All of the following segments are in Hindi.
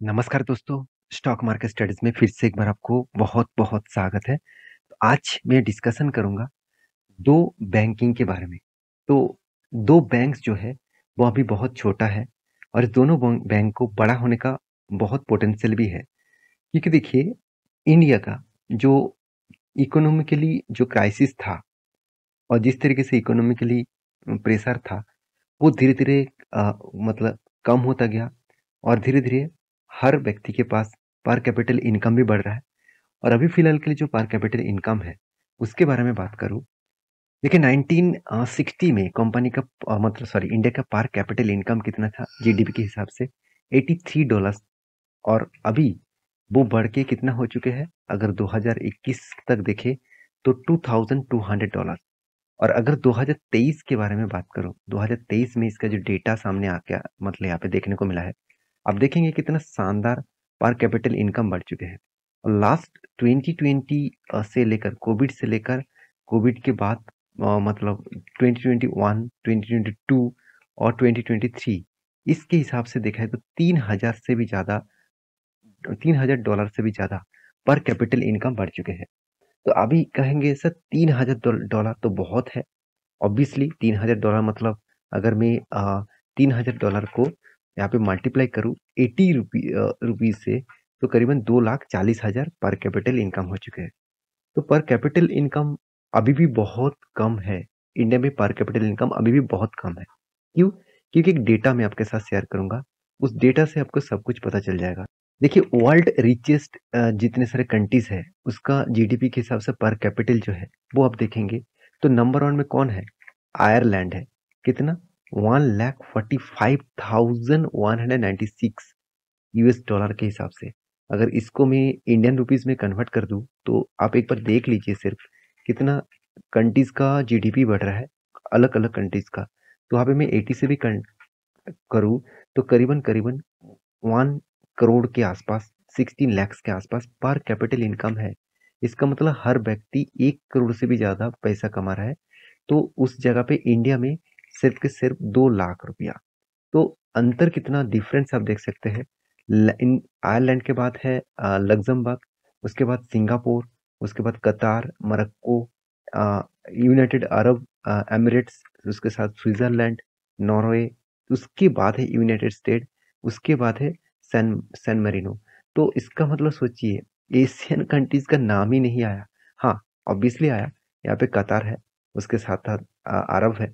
नमस्कार दोस्तों, स्टॉक मार्केट स्टडीज में फिर से एक बार आपको बहुत-बहुत स्वागत है। तो आज मैं डिस्कशन करूँगा 2 बैंकिंग के बारे में। तो 2 बैंक्स जो है, वो अभी बहुत छोटा है और इस दोनों बैंक को बड़ा होने का बहुत पोटेंशियल भी है। क्योंकि देखिए, इंडिया का जो इकोनॉमिकली जो क्राइसिस था और जिस तरीके से इकोनॉमिकली प्रेशर था, वो धीरे-धीरे मतलब कम होता गया और धीरे-धीरे हर व्यक्ति के पास पर कैपिटल इनकम भी बढ़ रहा है। और अभी फिलहाल के लिए जो पर कैपिटल इनकम है, उसके बारे में बात करूँ, देखिए 1960 में कंपनी का मतलब सॉरी इंडिया का पर कैपिटल इनकम कितना था जीडीपी के हिसाब से $83 और अभी वो बढ़ के कितना हो चुके हैं, अगर 2021 तक देखें तो $2200 और अगर 2023 के बारे में बात करूँ, 2023 में इसका जो डेटा सामने आ गया मतलब यहाँ पे देखने को मिला है, आप देखेंगे कितना शानदार पर कैपिटल इनकम बढ़ चुके हैं। और लास्ट 2020 से लेकर कोविड के बाद मतलब 2021, 2022 और 2023 इसके हिसाब से देखा है तो $3000 से भी ज़्यादा पर कैपिटल इनकम बढ़ चुके हैं। तो अभी कहेंगे सर $3000 तो बहुत है। ऑब्वियसली $3000 मतलब अगर मैं $3000 को यहाँ पे मल्टीप्लाई करूँ 80 रुपीज़ से तो करीबन 2,40,000 पर कैपिटल इनकम हो चुके हैं। तो पर कैपिटल इनकम अभी भी बहुत कम है। इंडिया में पर कैपिटल इनकम अभी भी बहुत कम है। क्यों? क्योंकि एक डेटा मैं आपके साथ शेयर करूँगा। उस डेटा से आपको सब कुछ पता चल जाएगा। देखिए वर्ल्ड रिचेस्ट जितने सारे कंट्रीज़ है, उसका जीडीपी के हिसाब से पर कैपिटल जो है, वो आप देखेंगे तो नंबर 1 में कौन है? आयरलैंड है। कितना? 1,45,196 यूएस डॉलर के हिसाब से। अगर इसको मैं इंडियन रुपीस में कन्वर्ट कर दूं तो आप एक बार देख लीजिए सिर्फ कितना कंट्रीज का जीडीपी बढ़ रहा है, अलग अलग कंट्रीज का। तो वहाँ पे मैं 80 से भी करूँ तो करीबन करीबन 1 करोड़ के आसपास, 16 lakhs के आसपास पर कैपिटल इनकम है। इसका मतलब हर व्यक्ति 1 करोड़ से भी ज्यादा पैसा कमा रहा है। तो उस जगह पे इंडिया में सिर्फ के सिर्फ 2 लाख रुपया। तो अंतर कितना डिफरेंस आप देख सकते हैं। इन आयरलैंड के बाद है लग्जमबर्ग, उसके बाद सिंगापुर, उसके बाद कतार, मोरक्को, यूनाइटेड अरब एमिरेट्स, उसके साथ स्विट्जरलैंड, नॉर्वे, उसके बाद है यूनाइटेड स्टेट, उसके बाद है सैन सैन मेरिनो। तो इसका मतलब सोचिए एशियन कंट्रीज का नाम ही नहीं आया। हाँ, ऑब्वियसली आया, यहाँ पे कतार है, उसके साथ साथ अरब है,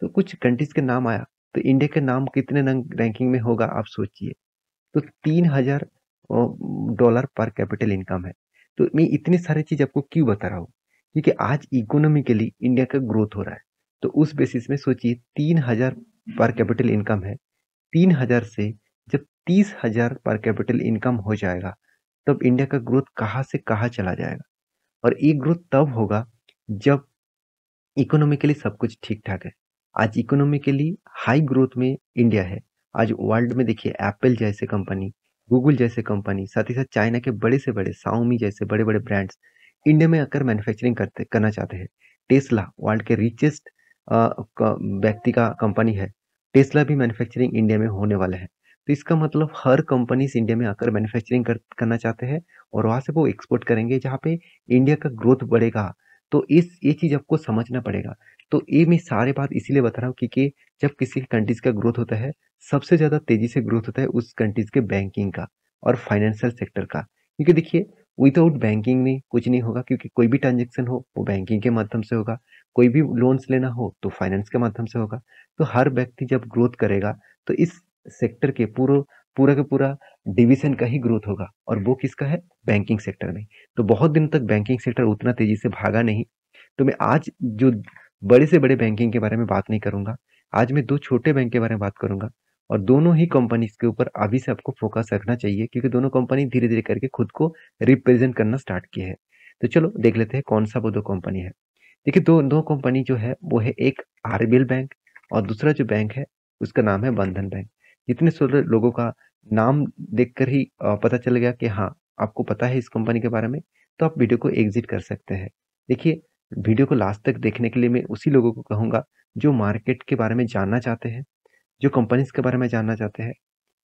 तो कुछ कंट्रीज के नाम आया। तो इंडिया के नाम कितने रैंकिंग में होगा आप सोचिए। तो $3000 पर कैपिटल इनकम है। तो मैं इतनी सारी चीज आपको क्यों बता रहा हूँ, क्योंकि आज इकोनॉमिकली इंडिया का ग्रोथ हो रहा है। तो उस बेसिस में सोचिए 3000 पर कैपिटल इनकम है। 3000 से जब 30,000 पर कैपिटल इनकम हो जाएगा तब इंडिया का ग्रोथ कहाँ से कहाँ चला जाएगा। और ये ग्रोथ तब होगा जब इकोनॉमिकली सब कुछ ठीक ठाक है। आज इकोनॉमिकली हाई ग्रोथ में इंडिया है। आज वर्ल्ड में देखिए एप्पल जैसे कंपनी, गूगल जैसे कंपनी, साथ ही साथ चाइना के बड़े से बड़े शाओमी जैसे बड़े बड़े ब्रांड्स इंडिया में आकर मैन्युफैक्चरिंग करना चाहते हैं। टेस्ला वर्ल्ड के रिचेस्ट व्यक्ति का कंपनी है। टेस्ला भी मैन्युफैक्चरिंग इंडिया में होने वाला है। तो इसका मतलब हर कंपनीज इंडिया में आकर मैन्युफैक्चरिंग करना चाहते हैं और वहां से वो एक्सपोर्ट करेंगे जहाँ पे इंडिया का ग्रोथ बढ़ेगा। तो इस ये चीज आपको समझना पड़ेगा। तो ये मैं सारे बात इसीलिए बता रहा हूँ क्योंकि जब किसी कंट्रीज का ग्रोथ होता है, सबसे ज्यादा तेजी से ग्रोथ होता है उस कंट्रीज के बैंकिंग का और फाइनेंशियल सेक्टर का। क्योंकि देखिए विदाउट बैंकिंग में कुछ नहीं होगा, क्योंकि कोई भी ट्रांजेक्शन हो वो बैंकिंग के माध्यम से होगा, कोई भी लोन्स लेना हो तो फाइनेंस के माध्यम से होगा। तो हर व्यक्ति जब ग्रोथ करेगा तो इस सेक्टर के पूरा पूरा का पूरा डिवीजन का ही ग्रोथ होगा और वो किसका है? बैंकिंग सेक्टर में। तो बहुत दिन तक बैंकिंग सेक्टर उतना तेजी से भागा नहीं। तो मैं आज जो बड़े से बड़े बैंकिंग के बारे में बात नहीं करूंगा, आज मैं 2 छोटे बैंक के बारे में बात करूंगा। और दोनों ही कंपनीज के ऊपर अभी से आपको फोकस रखना चाहिए क्योंकि दोनों कंपनी धीरे धीरे करके खुद को रिप्रेजेंट करना स्टार्ट की है। तो चलो देख लेते हैं कौन सा वो 2 कंपनी है। देखिए दो दो कंपनी जो है वो है एक आरबीएल बैंक और दूसरा जो बैंक है उसका नाम है बंधन बैंक। जितने सारे लोगों का नाम देखकर ही पता चल गया कि हाँ आपको पता है इस कंपनी के बारे में, तो आप वीडियो को एग्जिट कर सकते हैं। देखिए वीडियो को लास्ट तक देखने के लिए मैं उसी लोगों को कहूंगा जो मार्केट के बारे में जानना चाहते हैं, जो कंपनीज के बारे में जानना चाहते हैं,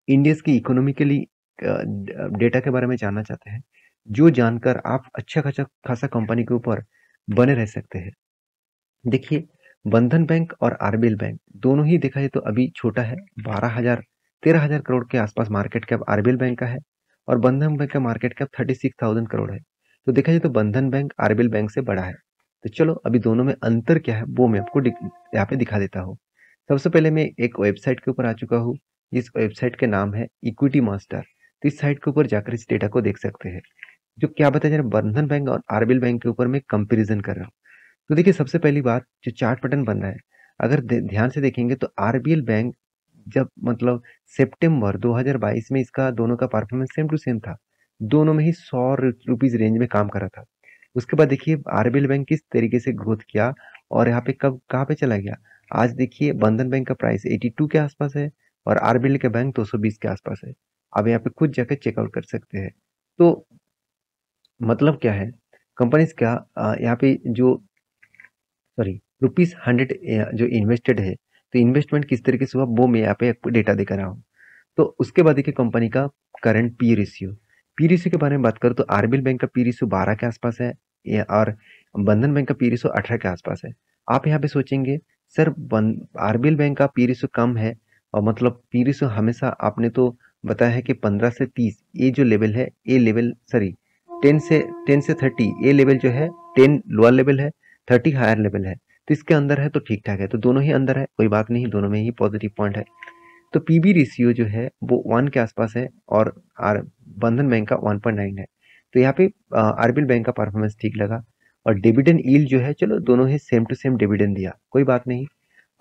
इंडिया की इकोनॉमिकली डेटा के बारे में जानना चाहते हैं, जो जानकर आप अच्छा खासा खासा कंपनी के ऊपर बने रह सकते हैं। देखिए, बंधन बैंक और आरबीएल बैंक दोनों ही देखा जाए तो अभी छोटा है। 13,000 करोड़ के आसपास मार्केट कैप आरबीएल बैंक का है और बंधन बैंक का मार्केट कैप 36,000 करोड़ है। तो देखा जाए तो बंधन बैंक आरबीएल बैंक से बड़ा है। तो चलो अभी दोनों में अंतर क्या है वो मैं आपको यहाँ पे दिखा देता हूँ। सबसे पहले मैं एक वेबसाइट के ऊपर आ चुका हूँ, जिस वेबसाइट का नाम है इक्विटी मास्टर। तो इस साइट के ऊपर जाकर इस डेटा को देख सकते हैं, जो क्या बताया जा रहा है बंधन बैंक और आरबीएल बैंक के ऊपर मैं कंपेरिजन कर रहा हूँ। तो देखिए, सबसे पहली बात जो चार्ट पैटर्न बन रहा है, अगर ध्यान से देखेंगे तो आरबीएल बैंक जब मतलब सितंबर 2022 में इसका दोनों का परफॉर्मेंस सेम टू सेम था, दोनों में ही 100 रुपीज रेंज में काम कर रहा था। उसके बाद देखिए आरबीएल बैंक किस तरीके से ग्रोथ किया और यहाँ पे कब कहाँ पे चला गया। आज देखिए बंधन बैंक का प्राइस 82 के आसपास है और आरबीएल का बैंक 220 के आसपास है। अब यहाँ पे खुद जाकर चेकआउट कर सकते हैं। तो मतलब क्या है, कंपनीज का यहाँ पे जो सॉरी ₹100 जो इन्वेस्टेड है, तो इन्वेस्टमेंट किस तरीके से हुआ वो मैं यहाँ पे आपको डेटा दिखा रहा हूँ। तो उसके बाद देखिए कंपनी का करंट पी रेशियो के बारे में बात करूँ तो आरबीएल बैंक का पी रेशियो 12 के आसपास है और बंधन बैंक का पी रेशियो 18 के आसपास है। आप यहाँ पे सोचेंगे सर आरबीएल बैंक का पी रेशियो कम है और मतलब पी रेशियो हमेशा आपने तो बताया है कि 15 से 30 ये जो लेवल है, ये लेवल सॉरी 10 से 30 ये लेवल जो है, 10 लोअर लेवल है, 30 हायर लेवल है। तो इसके अंदर है तो ठीक ठाक है, तो दोनों ही अंदर है, कोई बात नहीं, दोनों में ही पॉजिटिव पॉइंट है। तो पीबी रेशियो जो है वो 1 के आसपास है और आर बंधन बैंक का 1.9 है। तो यहाँ पे आरबीएल बैंक का परफॉर्मेंस ठीक लगा और डिविडेंड यील्ड जो है, चलो दोनों ही सेम टू सेम डिविडेंड दिया, कोई बात नहीं।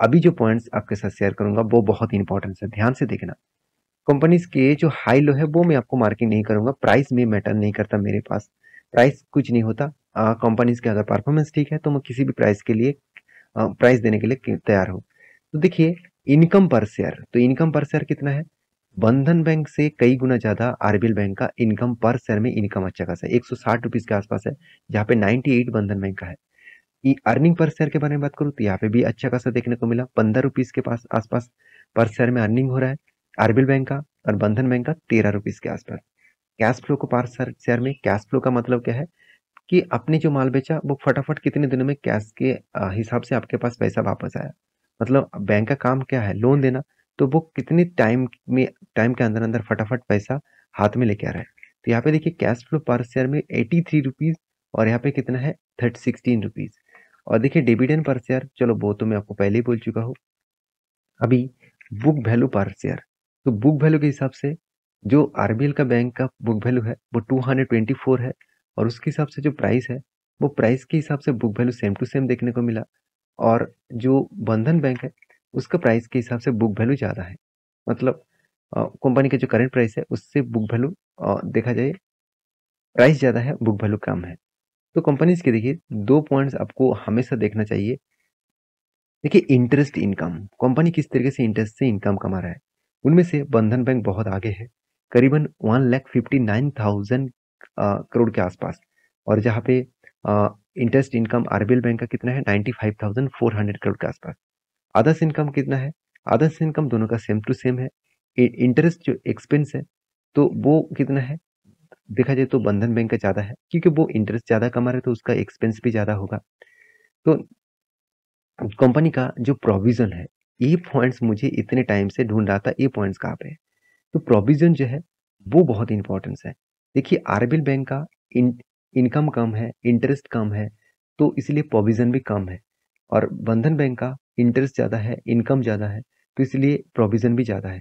अभी जो पॉइंट्स आपके साथ शेयर करूंगा वो बहुत इंपॉर्टेंट है, ध्यान से देखना। कंपनीज के जो हाई लो है वो मैं आपको मार्किंग नहीं करूंगा, प्राइस में मैटर नहीं करता मेरे पास, प्राइस कुछ नहीं होता। कंपनीज के अगर परफॉर्मेंस ठीक है तो मैं किसी भी प्राइस के लिए प्राइस देने के लिए तैयार हूँ। तो देखिए इनकम पर शेयर, तो इनकम पर शेयर कितना है, बंधन बैंक से कई गुना ज्यादा आरबीएल बैंक का इनकम पर शेयर में इनकम अच्छा खासा है, 160 रुपीज के आसपास है, जहाँ पे 98 बंधन बैंक का है। अर्निंग पर शेयर के बारे में बात करूँ तो यहाँ पे भी अच्छा खासा देखने को मिला, 15 रुपीज के पास आसपास पर शेयर में अर्निंग हो रहा है आरबीएल बैंक का और बंधन बैंक का 13 रुपीज के आसपास। कैश फ्लो को पर शेयर में, कैश फ्लो का मतलब क्या है कि आपने जो माल बेचा वो फटाफट कितने दिनों में कैश के हिसाब से आपके पास पैसा वापस आया। मतलब बैंक का काम क्या है, लोन देना, तो वो कितनी टाइम के अंदर अंदर फटाफट पैसा हाथ में लेके आ रहा है। तो यहाँ पे देखिए कैश फ्लो पर शेयर में 83 रुपीज और यहाँ पे कितना है 16 रुपीज। और देखिए डिविडेंड पर शेयर, चलो वो तो मैं आपको पहले ही बोल चुका हूँ। अभी बुक वैल्यू पर शेयर, तो बुक वैल्यू के हिसाब से जो आरबीएल का बैंक का बुक वैल्यू है वो 224 है और उसके हिसाब से जो प्राइस है वो प्राइस के हिसाब से book value same to same देखने को मिला। और जो बंधन बैंक है उसका प्राइस के हिसाब से बुक वैल्यू ज़्यादा है। मतलब कंपनी का जो करंट प्राइस है उससे बुक वैल्यू देखा जाए, प्राइस ज़्यादा है बुक वैल्यू कम है। तो कंपनीज के देखिए दो पॉइंट्स आपको हमेशा देखना चाहिए। देखिए इंटरेस्ट इनकम, कंपनी किस तरीके से इंटरेस्ट से इनकम कमा रहा है, उनमें से बंधन बैंक बहुत आगे है, करीबन 1,59,000 करोड़ के आसपास। और जहाँ पे इंटरेस्ट इनकम आरबीएल बैंक का कितना है 95,400 करोड़ के आसपास। अदर्स इनकम कितना है, अदर्स इनकम दोनों का सेम टू सेम है। इंटरेस्ट जो एक्सपेंस है तो वो कितना है, देखा जाए तो बंधन बैंक का ज़्यादा है, क्योंकि वो इंटरेस्ट ज़्यादा कमा रहे तो उसका एक्सपेंस भी ज़्यादा होगा। तो कंपनी का जो प्रोविजन है, ये पॉइंट्स मुझे इतने टाइम से ढूंढ रहा था, ये पॉइंट्स कहाँ पे है। तो प्रोविजन जो है वो बहुत इंपॉर्टेंस है। देखिए आरबीएल बैंक का इनकम कम है, इंटरेस्ट कम है, तो इसलिए प्रोविजन भी कम है। और बंधन बैंक का इंटरेस्ट ज़्यादा है, इनकम ज़्यादा है, तो इसलिए प्रोविजन भी ज़्यादा है।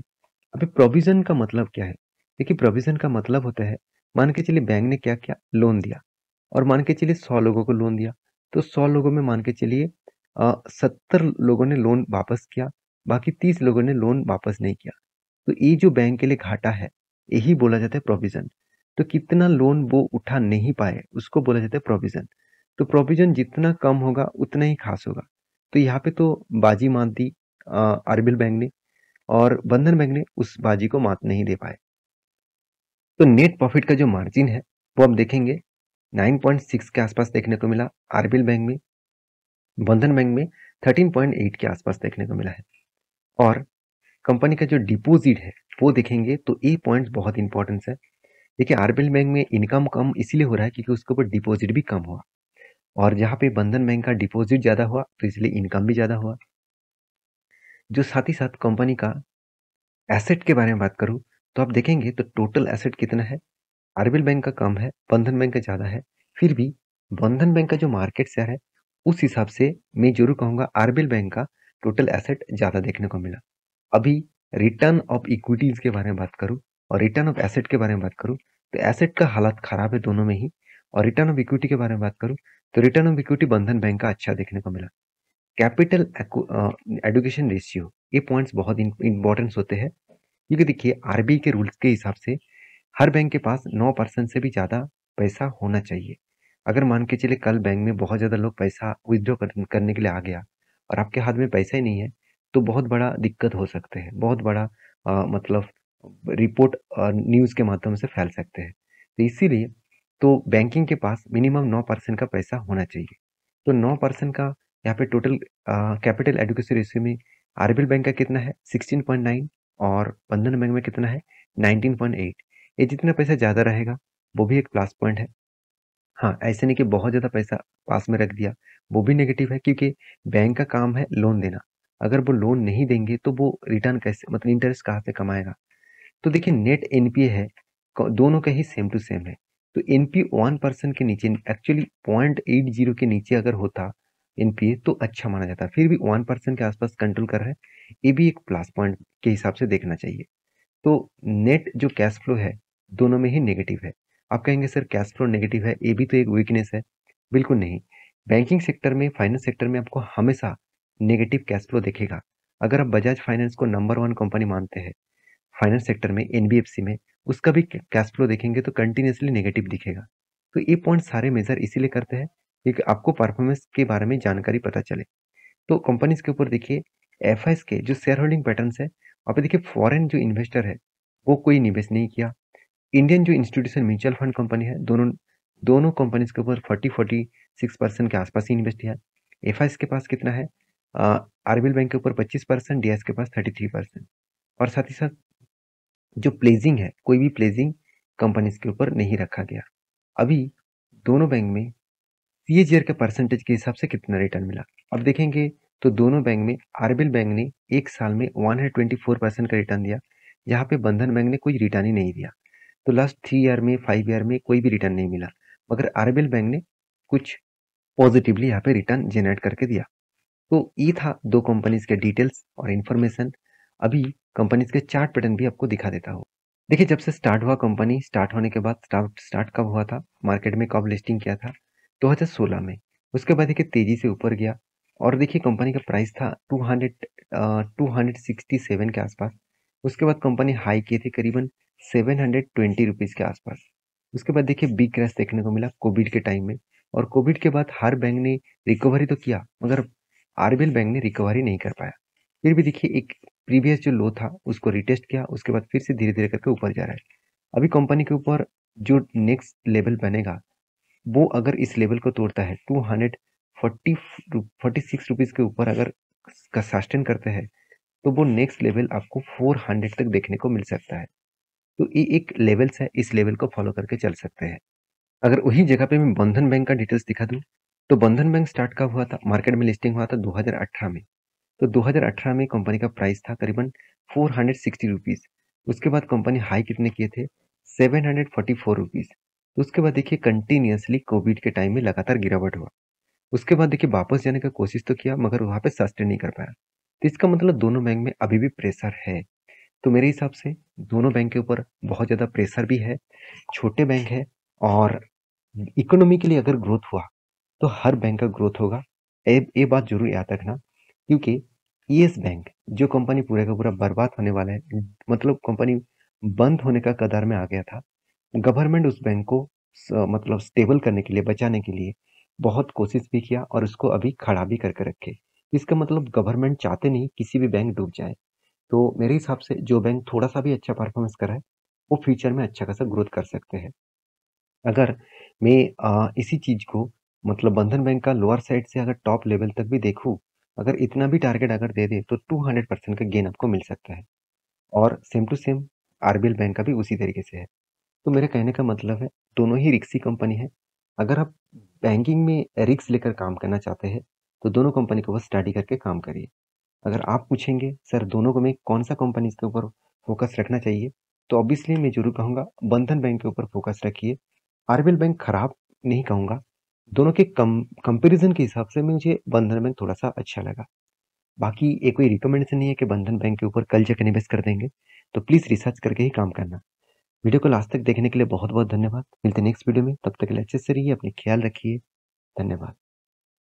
अभी प्रोविजन का मतलब क्या है, देखिए प्रोविजन का मतलब होता है, मान के चलिए बैंक ने क्या किया, लोन दिया और मान के चलिए 100 लोगों को लोन दिया, तो 100 लोगों में मान के चलिए 70 लोगों ने लोन वापस किया, बाकी 30 लोगों ने लोन वापस नहीं किया। तो ये जो बैंक के लिए घाटा है, यही बोला जाता है प्रोविजन। तो कितना लोन वो उठा नहीं पाए उसको बोला जाता है प्रोविजन। तो प्रोविजन जितना कम होगा उतना ही खास होगा। तो यहाँ पे तो बाजी मात दी आरबीएल बैंक ने और बंधन बैंक ने उस बाजी को मात नहीं दे पाए। तो नेट प्रॉफिट का जो मार्जिन है वो आप देखेंगे 9.6 के आसपास देखने को मिला आरबीएल बैंक में, बंधन बैंक में 13.8 के आसपास देखने को मिला है। और कंपनी का जो डिपॉजिट है वो देखेंगे तो ये पॉइंट्स बहुत इंपॉर्टेंस है। देखिए आरबीएल बैंक में इनकम कम इसीलिए हो रहा है क्योंकि उसके ऊपर डिपॉजिट भी कम हुआ, और जहाँ पे बंधन बैंक का डिपॉजिट ज़्यादा हुआ तो इसलिए इनकम भी ज़्यादा हुआ। जो साथ ही साथ कंपनी का एसेट के बारे में बात करूँ तो आप देखेंगे तो टोटल एसेट कितना है, आरबीएल बैंक का कम है, बंधन बैंक का ज़्यादा है। फिर भी बंधन बैंक का जो मार्केट शेयर है उस हिसाब से मैं ज़रूर कहूँगा आरबीएल बैंक का टोटल एसेट ज़्यादा देखने को मिला। अभी रिटर्न ऑफ इक्विटीज के बारे में बात करूं और रिटर्न ऑफ एसेट के बारे में बात करूं तो एसेट का हालत खराब है दोनों में ही, और रिटर्न ऑफ इक्विटी के बारे में बात करूं तो रिटर्न ऑफ इक्विटी बंधन बैंक का अच्छा देखने को मिला। कैपिटल एडुकेशन रेशियो, ये पॉइंट्स बहुत इंपॉर्टेंट होते हैं क्योंकि देखिए आरबीआई के रूल्स के हिसाब से हर बैंक के पास 9% से भी ज़्यादा पैसा होना चाहिए। अगर मान के चले कल बैंक में बहुत ज़्यादा लोग पैसा विथड्रॉ करने के लिए आ गया और आपके हाथ में पैसा ही नहीं है तो बहुत बड़ा दिक्कत हो सकते हैं, बहुत बड़ा मतलब रिपोर्ट न्यूज़ के माध्यम से फैल सकते हैं। तो इसीलिए तो बैंकिंग के पास मिनिमम 9% का पैसा होना चाहिए। तो 9% का यहाँ पे टोटल कैपिटल एडुकेसी रेशियो में आरबीएल बैंक का कितना है 16.9 और बंधन बैंक में कितना है 19.8। ये जितना पैसा ज़्यादा रहेगा वो भी एक प्लस पॉइंट है। हाँ, ऐसे नहीं कि बहुत ज़्यादा पैसा पास में रख दिया, वो भी नेगेटिव है क्योंकि बैंक का काम है लोन देना। अगर वो लोन नहीं देंगे तो वो रिटर्न कैसे मतलब इंटरेस्ट कहाँ से कमाएगा? तो देखिए नेट एनपीए है, दोनों का ही सेम टू सेम है। तो एनपीए 1% के नीचे एक्चुअली 0.80 के नीचे अगर होता एनपीए तो अच्छा माना जाता। फिर भी 1% के आसपास कंट्रोल कर रहा है, ये भी एक प्लस पॉइंट के हिसाब से देखना चाहिए। तो नेट जो कैश फ्लो है दोनों में ही नेगेटिव है। आप कहेंगे सर कैश फ्लो नेगेटिव है ये भी तो एक वीकनेस है। बिल्कुल नहीं, बैंकिंग सेक्टर में फाइनेंस सेक्टर में आपको हमेशा नेगेटिव कैश फ्लो दिखेगा। अगर आप बजाज फाइनेंस को नंबर 1 कंपनी मानते हैं फाइनेंस सेक्टर में एनबीएफसी में, उसका भी कैश फ्लो देखेंगे तो कंटिन्यूसली नेगेटिव दिखेगा। तो ये पॉइंट सारे मेजर इसीलिए करते हैं क्योंकि आपको परफॉर्मेंस के बारे में जानकारी पता चले। तो कंपनीज के ऊपर देखिए एफआईएस के जो शेयर होल्डिंग पैटर्न्स है वहाँ पे देखिए फॉरेन जो इन्वेस्टर है वो कोई निवेश नहीं किया। इंडियन जो इंस्टीट्यूशन म्यूचुअल फंड कंपनी है दोनों दोनों कंपनीज के ऊपर 40-46% के आसपास ही इन्वेस्ट किया। एफआईएस के पास कितना है, आरबीएल बैंक के ऊपर 25%, डीएस के पास 33%। और साथ ही साथ जो प्लेजिंग है कोई भी प्लेजिंग कंपनीज के ऊपर नहीं रखा गया। अभी दोनों बैंक में सीएजीआर के परसेंटेज के हिसाब से कितना रिटर्न मिला अब देखेंगे तो दोनों बैंक में आरबीएल बैंक ने एक साल में 124% का रिटर्न दिया, जहाँ पे बंधन बैंक ने कोई रिटर्न ही नहीं दिया। तो लास्ट 3 ईयर में 5 ईयर में कोई भी रिटर्न नहीं मिला, मगर आरबीएल बैंक ने कुछ पॉजिटिवली यहाँ पे रिटर्न जनरेट करके दिया। तो ये था दो कंपनीज के डिटेल्स और इन्फॉर्मेशन। अभी कंपनीज के चार्ट पैटर्न भी आपको दिखा देता हूँ। देखिए जब से स्टार्ट हुआ कंपनी, स्टार्ट होने के बाद स्टार्ट कब हुआ था, मार्केट में कब लिस्टिंग किया था 2016 में। उसके बाद देखिए तेजी से ऊपर गया और देखिए कंपनी का प्राइस था 267 के आसपास। उसके बाद कंपनी हाई की थी करीबन 720 रुपीज़ के आसपास। उसके बाद देखिए बिग क्रैश देखने को मिला कोविड के टाइम में, और कोविड के बाद हर बैंक ने रिकवरी तो किया मगर आरबीएल बैंक ने रिकवरी नहीं कर पाया। फिर भी देखिए एक प्रीवियस जो लो था उसको रिटेस्ट किया, उसके बाद फिर से धीरे धीरे करके ऊपर जा रहा है। अभी कंपनी के ऊपर जो नेक्स्ट लेवल बनेगा वो अगर इस लेवल को तोड़ता है 246 रुपीज के ऊपर अगर सस्टेन करते हैं तो वो नेक्स्ट लेवल आपको 400 तक देखने को मिल सकता है। तो ये एक लेवल्स है, इस लेवल को फॉलो करके चल सकते हैं। अगर वही जगह पे मैं बंधन बैंक का डिटेल्स दिखा दूं तो बंधन बैंक स्टार्ट कब हुआ था, मार्केट में लिस्टिंग हुआ था 2018 में। तो 2018 में कंपनी का प्राइस था करीबन 460 रुपीज़। उसके बाद कंपनी हाई कितने किए थे 744 रुपीज़। उसके बाद देखिए कंटिन्यूसली कोविड के टाइम में लगातार गिरावट हुआ। उसके बाद देखिए वापस जाने का कोशिश तो किया मगर वहाँ पे सस्टेन नहीं कर पाया। तो इसका मतलब दोनों बैंक में अभी भी प्रेशर है। तो मेरे हिसाब से दोनों बैंक के ऊपर बहुत ज़्यादा प्रेशर भी है, छोटे बैंक है, और इकोनॉमिकली अगर ग्रोथ हुआ तो हर बैंक का ग्रोथ होगा। ये बात जरूर याद रखना क्योंकि यस बैंक जो कंपनी पूरे का पूरा बर्बाद होने वाला है, मतलब कंपनी बंद होने का कगार में आ गया था। गवर्नमेंट उस बैंक को मतलब स्टेबल करने के लिए, बचाने के लिए बहुत कोशिश भी किया और उसको अभी खड़ा भी करके रखे। इसका मतलब गवर्नमेंट चाहते नहीं किसी भी बैंक डूब जाए। तो मेरे हिसाब से जो बैंक थोड़ा सा भी अच्छा परफॉर्मेंस कर रहा है वो फ्यूचर में अच्छा खासा ग्रोथ कर सकते हैं। अगर मैं इसी चीज़ को मतलब बंधन बैंक का लोअर साइड से अगर टॉप लेवल तक भी देखूँ अगर इतना भी टारगेट अगर दे दे तो 200% का गेन आपको मिल सकता है। और same to same RBL bank का भी उसी तरीके से है। तो मेरे कहने का मतलब है, दोनों ही रिस्की कंपनी है। अगर आप बैंकिंग में रिस्क लेकर काम करना चाहते हैं तो दोनों कंपनी को बस स्टडी करके काम करिए। अगर आप पूछेंगे सर दोनों को में कौन सा कंपनी इसके ऊपर फोकस रखना चाहिए, तो ऑब्वियसली मैं जरूर कहूँगा बंधन बैंक के ऊपर फोकस रखिए। आरबीएल बैंक खराब नहीं कहूँगा, दोनों के कंपैरिजन के हिसाब से मुझे बंधन बैंक थोड़ा सा अच्छा लगा। बाकी ये कोई रिकमेंडेशन नहीं है कि बंधन बैंक के ऊपर कल जाकर इन्वेस्ट कर देंगे, तो प्लीज रिसर्च करके ही काम करना। वीडियो को लास्ट तक देखने के लिए बहुत बहुत धन्यवाद। मिलते हैं नेक्स्ट वीडियो में, तब तक के लिए अच्छे से रहिए, अपनी ख्याल रखिए। धन्यवाद।